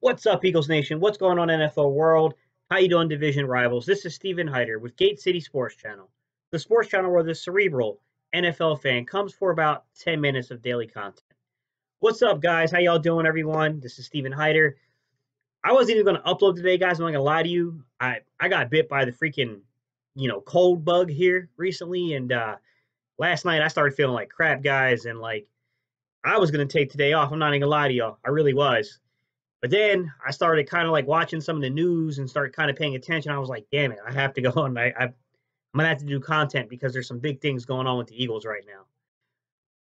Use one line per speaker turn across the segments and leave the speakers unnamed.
What's up, Eagles Nation? What's going on, NFL world? How you doing, division rivals? This is Steven Hyder with Gate City Sports Channel, the sports channel where the cerebral NFL fan comes for about 10 minutes of daily content. What's up, guys? How y'all doing, everyone? This is Steven Hyder. I wasn't even going to upload today, guys. I'm not going to lie to you. I got bit by the freaking, cold bug here recently, and last night I started feeling like crap, guys, and I was going to take today off. I'm not even going to lie to y'all. I really was. But then I started kind of like watching some of the news and started kind of paying attention. I was like, damn it, I have to go on. I'm going to have to do content because there's some big things going on with the Eagles right now.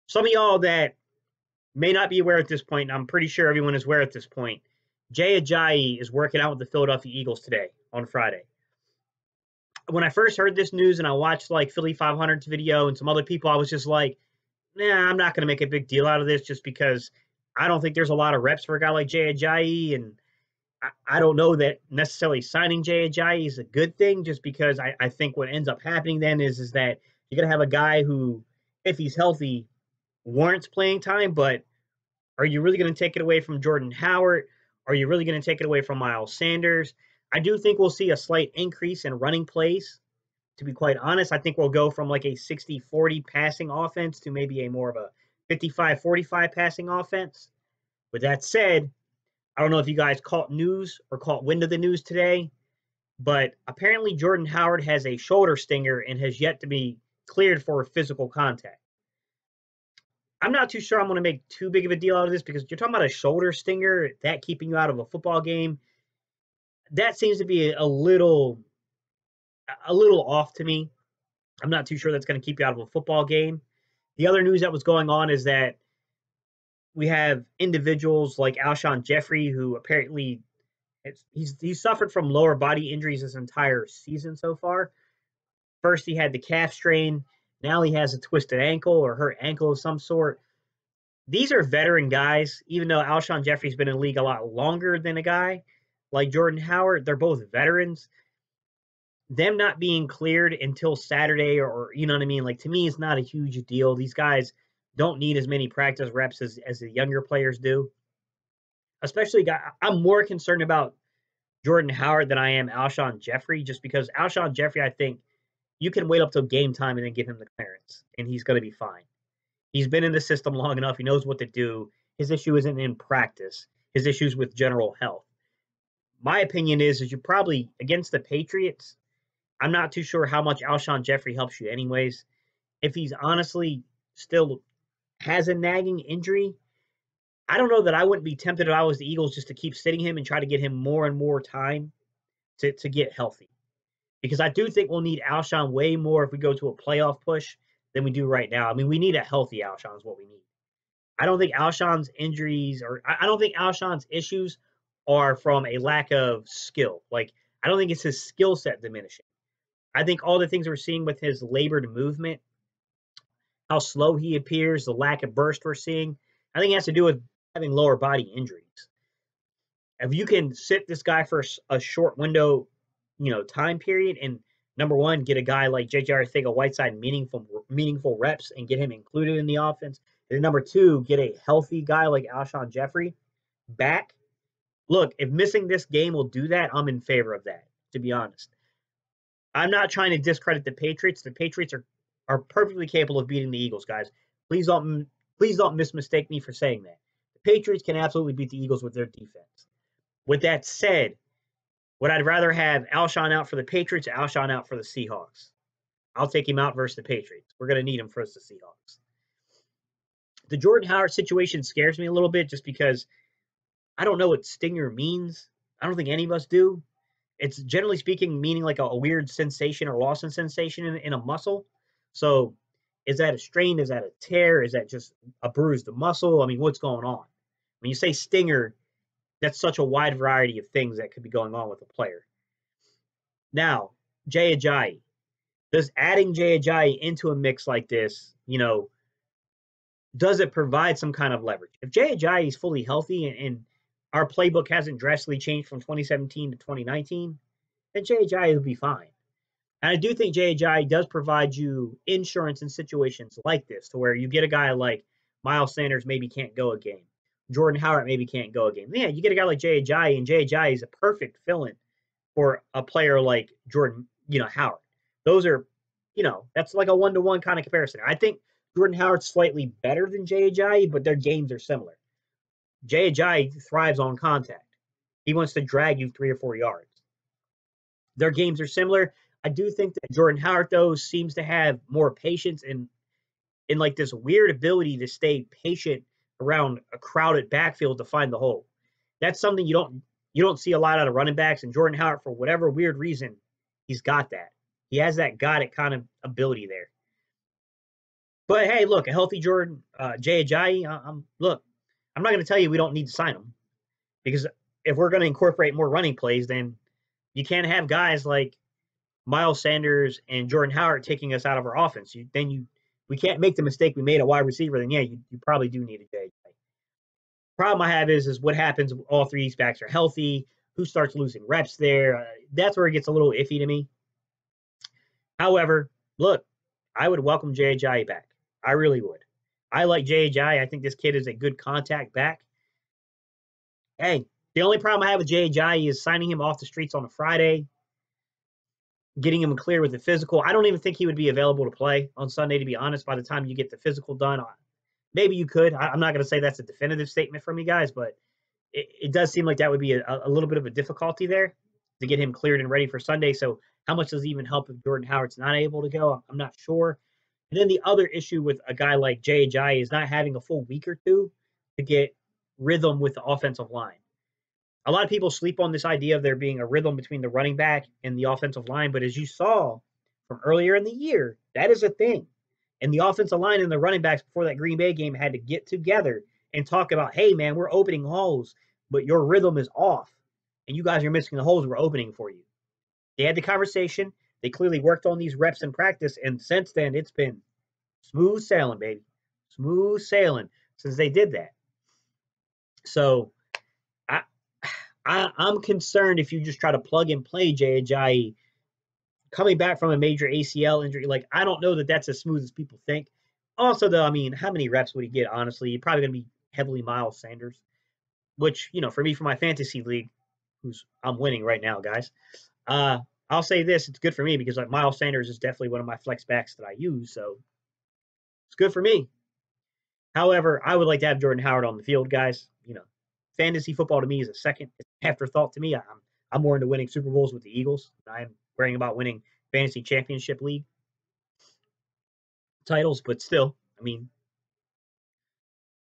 Some of y'all that may not be aware at this point, and I'm pretty sure everyone is aware at this point, Jay Ajayi is working out with the Philadelphia Eagles today on Friday. When I first heard this news and I watched like Philly 500's video and some other people, I was just like, nah, I'm not going to make a big deal out of this just because I don't think there's a lot of reps for a guy like Jay Ajayi, and I don't know that necessarily signing Jay Ajayi is a good thing, just because I think what ends up happening then is that you're going to have a guy who, if he's healthy, warrants playing time, but are you really going to take it away from Jordan Howard? Are you really going to take it away from Miles Sanders? I do think we'll see a slight increase in running plays. To be quite honest, I think we'll go from like a 60-40 passing offense to maybe a more of a 55-45 passing offense. With that said, I don't know if you guys caught news or caught wind of the news today, but apparently Jordan Howard has a shoulder stinger and has yet to be cleared for physical contact. I'm not too sure I'm going to make too big of a deal out of this because you're talking about a shoulder stinger, that keeping you out of a football game. That seems to be a little off to me. I'm not too sure that's going to keep you out of a football game. The other news that was going on is that we have individuals like Alshon Jeffrey, who apparently he's suffered from lower body injuries this entire season so far. First, he had the calf strain. Now he has a twisted ankle or hurt ankle of some sort. These are veteran guys, even though Alshon Jeffrey's been in the league a lot longer than a guy like Jordan Howard. They're both veterans. Them not being cleared until Saturday, or you know what I mean? Like, to me, it's not a huge deal. These guys don't need as many practice reps as the younger players do. Especially, I'm more concerned about Jordan Howard than I am Alshon Jeffrey, just because Alshon Jeffrey, I think you can wait up till game time and then give him the clearance, and he's going to be fine. He's been in the system long enough. He knows what to do. His issue isn't in practice. His issue's with general health. My opinion is you probably, against the Patriots, I'm not too sure how much Alshon Jeffrey helps you anyways. If he's honestly still has a nagging injury, I don't know that I wouldn't be tempted if I was the Eagles just to keep sitting him and try to get him more and more time to get healthy. Because I do think we'll need Alshon way more if we go to a playoff push than we do right now. I mean, we need a healthy Alshon is what we need. I don't think Alshon's injuries, or I don't think Alshon's issues are from a lack of skill. Like, I don't think it's his skill set diminishing. I think all the things we're seeing with his labored movement, how slow he appears, the lack of burst we're seeing, I think it has to do with having lower body injuries. If you can sit this guy for a short window, time period, and number one, get a guy like J.J. Arcega-Whiteside meaningful reps and get him included in the offense, and then number two, get a healthy guy like Alshon Jeffrey back. Look, if missing this game will do that, I'm in favor of that, to be honest. I'm not trying to discredit the Patriots. The Patriots are perfectly capable of beating the Eagles, guys. Please don't mismistake me for saying that. The Patriots can absolutely beat the Eagles with their defense. With that said, would I rather have Alshon out for the Patriots or Alshon out for the Seahawks? I'll take him out versus the Patriots. We're going to need him versus the Seahawks. The Jordan Howard situation scares me a little bit just because I don't know what stinger means. I don't think any of us do. It's generally speaking meaning like a weird sensation or loss in sensation in a muscle. So is that a strain? Is that a tear? Is that just a bruised muscle? I mean, what's going on? When you say stinger, that's such a wide variety of things that could be going on with a player. Now, Jay Ajayi. Does adding Jay Ajayi into a mix like this, does it provide some kind of leverage? If Jay Ajayi is fully healthy and our playbook hasn't drastically changed from 2017 to 2019, then Jay Ajayi will be fine. And I do think Jay Ajayi does provide you insurance in situations like this, to where you get a guy like Miles Sanders maybe can't go a game. Jordan Howard maybe can't go a game. Yeah, you get a guy like Jay Ajayi, and Jay Ajayi is a perfect fill-in for a player like Jordan, Howard. Those are, that's like a one-to-one kind of comparison. I think Jordan Howard's slightly better than Jay Ajayi, but their games are similar. Jay Ajayi thrives on contact. He wants to drag you 3 or 4 yards. Their games are similar. I do think that Jordan Howard, though, seems to have more patience and in like this weird ability to stay patient around a crowded backfield to find the hole. That's something you don't see a lot out of running backs. And Jordan Howard, for whatever weird reason, he's got that. He has that got it kind of ability there. But hey, look, a healthy Jay Ajayi. I'm not going to tell you we don't need to sign him, because if we're going to incorporate more running plays, then you can't have guys like Miles Sanders and Jordan Howard taking us out of our offense. We can't make the mistake we made at wide receiver. Then yeah, you probably do need a Jay Ajayi. Problem I have is what happens when all three backs are healthy. Who starts losing reps there? That's where it gets a little iffy to me. However, look, I would welcome Jay Ajayi back. I really would. I like Jay Ajayi. I think this kid is a good contact back. Hey, the only problem I have with Jay Ajayi is signing him off the streets on a Friday, getting him clear with the physical. I don't even think he would be available to play on Sunday, to be honest, by the time you get the physical done. Maybe you could. I'm not going to say that's a definitive statement from you guys, but it does seem like that would be a little bit of a difficulty there to get him cleared and ready for Sunday. So how much does it even help if Jordan Howard's not able to go? I'm not sure. And then the other issue with a guy like Jay Ajayi is not having a full week or two to get rhythm with the offensive line. A lot of people sleep on this idea of there being a rhythm between the running back and the offensive line, but as you saw from earlier in the year, that is a thing. And the offensive line and the running backs before that Green Bay game had to get together and talk about, hey, man, we're opening holes, but your rhythm is off, and you guys are missing the holes we're opening for you. They had the conversation. They clearly worked on these reps in practice, and since then, it's been smooth sailing, baby. Smooth sailing since they did that. So I'm concerned if you just try to plug and play Jay Ajayi coming back from a major ACL injury. Like, I don't know that that's as smooth as people think. Also, though, I mean, how many reps would he get, honestly? He's probably going to be heavily Miles Sanders, which, for me, for my fantasy league, I'm winning right now, guys. I'll say this. It's good for me because like Miles Sanders is definitely one of my flex backs that I use. So it's good for me. However, I would like to have Jordan Howard on the field, guys. Fantasy football to me is a second afterthought to me. I'm more into winning Super Bowls with the Eagles. I'm worrying about winning fantasy championship league titles, but still, I mean,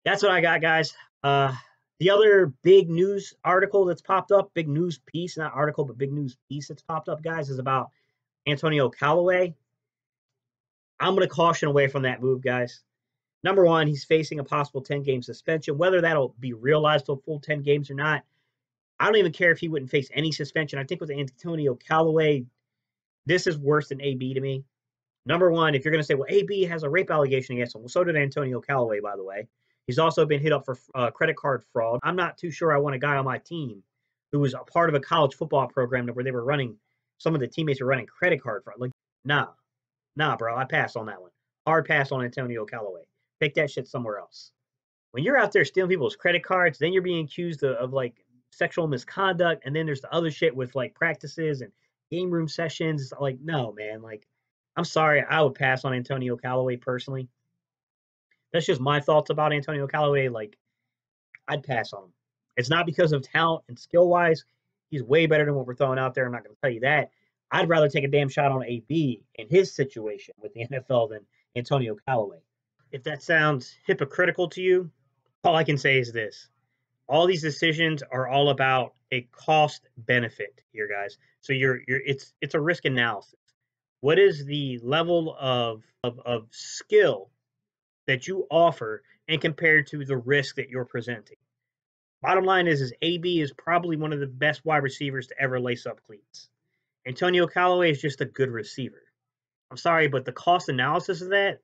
that's what I got, guys. The other big news article that's popped up, big news piece, not article, but big news piece that's popped up, guys, is about Antonio Callaway. I'm going to caution away from that move, guys. Number one, he's facing a possible 10-game suspension. Whether that'll be realized to a full 10 games or not, I don't even care if he wouldn't face any suspension. I think with Antonio Callaway, this is worse than AB to me. Number one, if you're going to say, well, AB has a rape allegation against him, well, so did Antonio Callaway, by the way. He's also been hit up for credit card fraud. I'm not too sure I want a guy on my team who was a part of a college football program where they were running, some of the teammates were running credit card fraud. Like, nah, bro, I pass on that one. Hard pass on Antonio Callaway. Take that shit somewhere else. When you're out there stealing people's credit cards, then you're being accused of like sexual misconduct, and then there's the other shit with like practices and game room sessions. It's like, no, man, like, I'm sorry, I would pass on Antonio Callaway personally. That's just my thoughts about Antonio Callaway. Like, I'd pass on him. It's not because of talent and skill-wise. He's way better than what we're throwing out there. I'm not going to tell you that. I'd rather take a damn shot on AB in his situation with the NFL than Antonio Callaway. If that sounds hypocritical to you, all I can say is this. All these decisions are all about a cost benefit here, guys. So it's a risk analysis. What is the level of skill that you offer and compared to the risk that you're presenting? Bottom line is AB is probably one of the best wide receivers to ever lace up cleats. Antonio Callaway is just a good receiver. I'm sorry, but the cost analysis of that,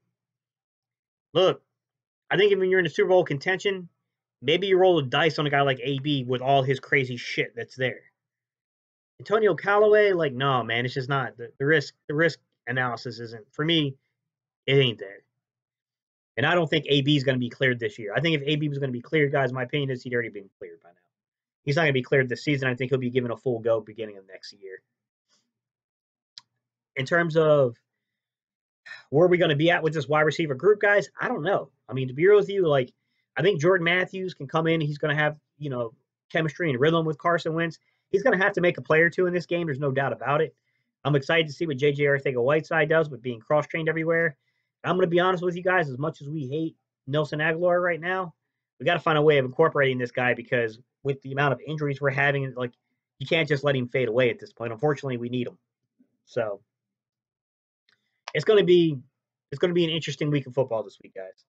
look, I think when you're in a Super Bowl contention, maybe you roll the dice on a guy like AB with all his crazy shit that's there. Antonio Callaway, like, no, man, it's just not. The risk analysis isn't, for me, it ain't there. And I don't think AB is going to be cleared this year. I think if AB was going to be cleared, guys, my opinion is he'd already been cleared by now. He's not going to be cleared this season. I think he'll be given a full go beginning of next year. In terms of where are we going to be at with this wide receiver group, guys, I don't know. I mean, to be real with you, like, I think Jordan Matthews can come in. He's going to have, chemistry and rhythm with Carson Wentz. He's going to have to make a play or two in this game. There's no doubt about it. I'm excited to see what J.J. Arcega-Whiteside does with being cross-trained everywhere. I'm going to be honest with you guys, as much as we hate Nelson Aguilar right now, we got to find a way of incorporating this guy because with the amount of injuries we're having, like, you can't just let him fade away at this point. Unfortunately, we need him. So it's going to be an interesting week of football this week, guys.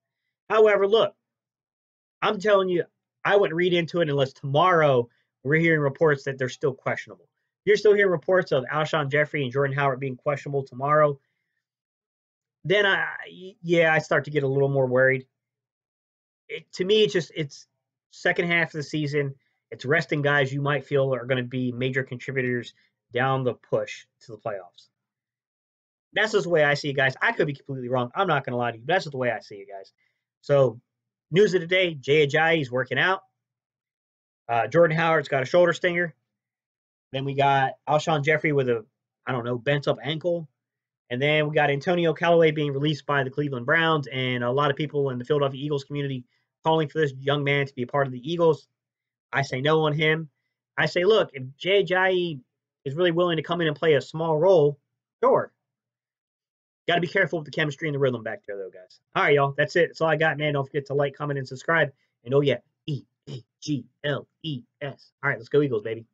However, look, I'm telling you, I wouldn't read into it unless tomorrow we're hearing reports that they're still questionable. You're still hearing reports of Alshon Jeffrey and Jordan Howard being questionable tomorrow. Then I start to get a little more worried. To me, it's second half of the season. It's resting guys you might feel are going to be major contributors down the push to the playoffs. That's just the way I see it, guys. I could be completely wrong. I'm not going to lie to you. But that's just the way I see it, guys. So, news of the day, Jay Ajayi is working out. Jordan Howard's got a shoulder stinger. Then we got Alshon Jeffrey with a, bent up ankle. And then we got Antonio Callaway being released by the Cleveland Browns, and a lot of people in the Philadelphia Eagles community calling for this young man to be a part of the Eagles. I say no on him. I say, look, if Jay Ajayi is really willing to come in and play a small role, sure. Got to be careful with the chemistry and the rhythm back there, though, guys. All right, y'all. That's it. That's all I got, man. Don't forget to like, comment, and subscribe. And oh, yeah, EAGLES. All right, let's go Eagles, baby.